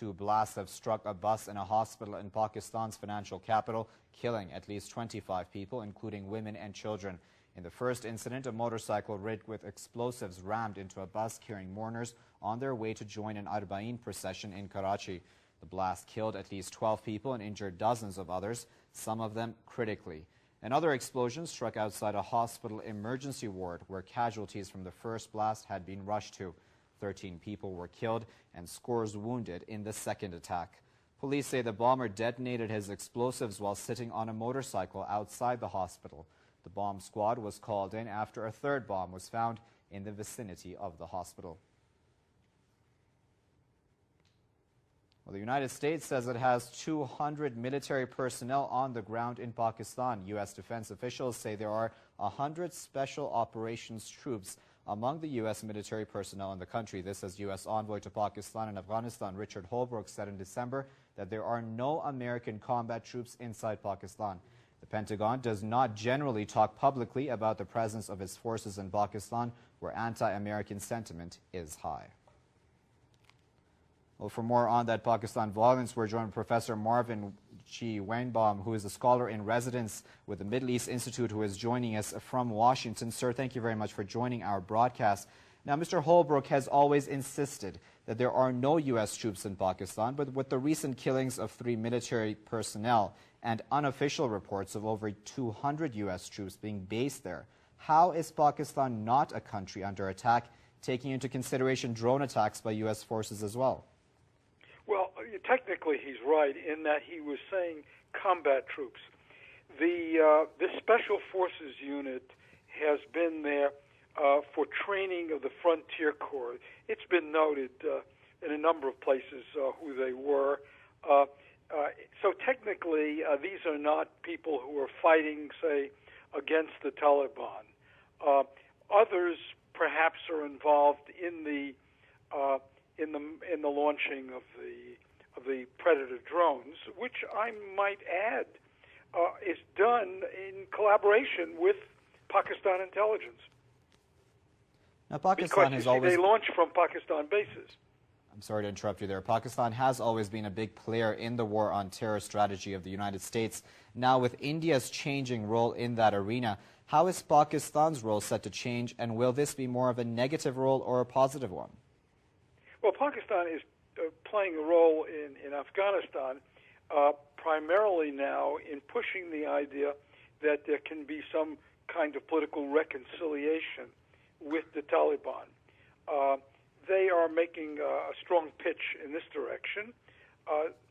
Two blasts have struck a bus and a hospital in Pakistan's financial capital, killing at least 25 people, including women and children. In the first incident, a motorcycle rigged with explosives rammed into a bus carrying mourners on their way to join an Arba'een procession in Karachi. The blast killed at least 12 people and injured dozens of others, some of them critically. Another explosion struck outside a hospital emergency ward where casualties from the first blast had been rushed to. 13 people were killed and scores wounded in the second attack. Police say the bomber detonated his explosives while sitting on a motorcycle outside the hospital. The bomb squad was called in after a third bomb was found in the vicinity of the hospital. Well, the United States says it has 200 military personnel on the ground in Pakistan. U.S. defense officials say there are 100 special operations troops among the U.S. military personnel in the country. This as U.S. envoy to Pakistan and Afghanistan Richard Holbrooke said in December that there are no American combat troops inside Pakistan. The Pentagon does not generally talk publicly about the presence of its forces in Pakistan, where anti-American sentiment is high. Well, for more on that Pakistan violence, we're joined by Professor Marvin G. Weinbaum, who is a scholar in residence with the Middle East Institute, who is joining us from Washington. Sir, thank you very much for joining our broadcast. Now, Mr. Holbrooke has always insisted that there are no U.S. troops in Pakistan, but with the recent killings of 3 military personnel and unofficial reports of over 200 U.S. troops being based there, how is Pakistan not a country under attack, taking into consideration drone attacks by U.S. forces as well? Well, technically he's right in that he was saying combat troops. This Special Forces unit has been there for training of the Frontier Corps. It's been noted in a number of places who they were. So technically, these are not people who are fighting, say, against the Taliban. Others perhaps are involved in the launching of the Predator drones, which I might add is done in collaboration with Pakistan intelligence. Now, Pakistan has always... they launch from Pakistan bases. I'm sorry to interrupt you there. Pakistan has always been a big player in the war on terror strategy of the United States. Now, with India's changing role in that arena, how is Pakistan's role set to change, and will this be more of a negative role or a positive one? Well, Pakistan is playing a role in Afghanistan primarily now in pushing the idea that there can be some kind of political reconciliation with the Taliban. They are making a strong pitch in this direction,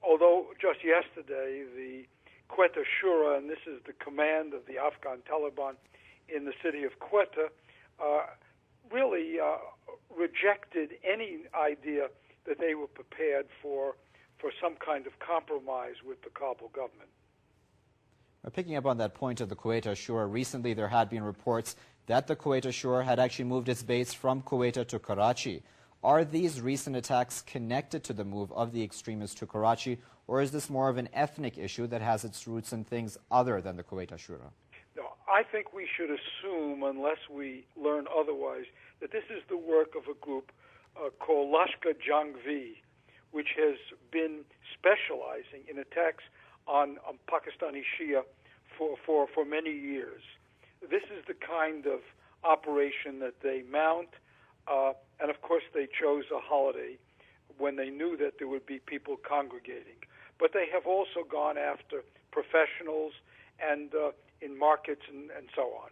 although just yesterday the Quetta Shura, and this is the command of the Afghan Taliban in the city of Quetta, really rejected any idea that they were prepared for some kind of compromise with the Kabul government. Picking up on that point of the Quetta Shura, recently there had been reports that the Quetta Shura had actually moved its base from Quetta to Karachi. Are these recent attacks connected to the move of the extremists to Karachi, or is this more of an ethnic issue that has its roots in things other than the Quetta Shura? No, I think we should assume, unless we learn otherwise, that this is the work of a group called Lashkar Jangvi, which has been specializing in attacks on Pakistani Shia for many years. This is the kind of operation that they mount, and of course they chose a holiday when they knew that there would be people congregating. But they have also gone after professionals and in markets and so on.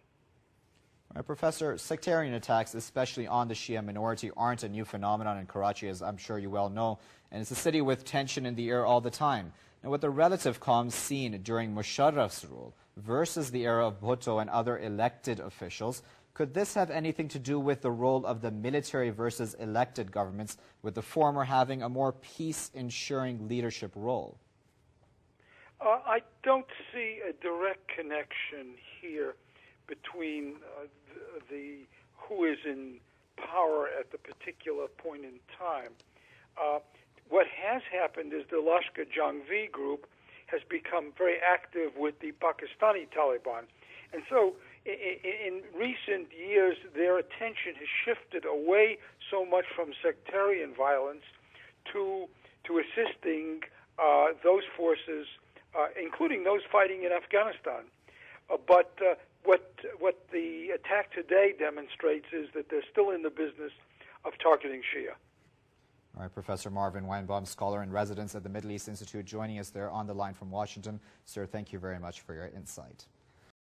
Right, Professor, sectarian attacks, especially on the Shia minority, aren't a new phenomenon in Karachi, as I'm sure you well know, and it's a city with tension in the air all the time. Now, with the relative calm seen during Musharraf's rule versus the era of Bhutto and other elected officials, could this have anything to do with the role of the military versus elected governments, with the former having a more peace-ensuring leadership role? I don't see a direct connection here between the who is in power at the particular point in time. What has happened is the Lashkar Jangvi group has become very active with the Pakistani Taliban. And so in recent years, their attention has shifted away so much from sectarian violence to to assisting those forces, including those fighting in Afghanistan. But what the attack today demonstrates is that they're still in the business of targeting Shia. All right, Professor Marvin Weinbaum, scholar in residence at the Middle East Institute, joining us there on the line from Washington. Sir, thank you very much for your insight.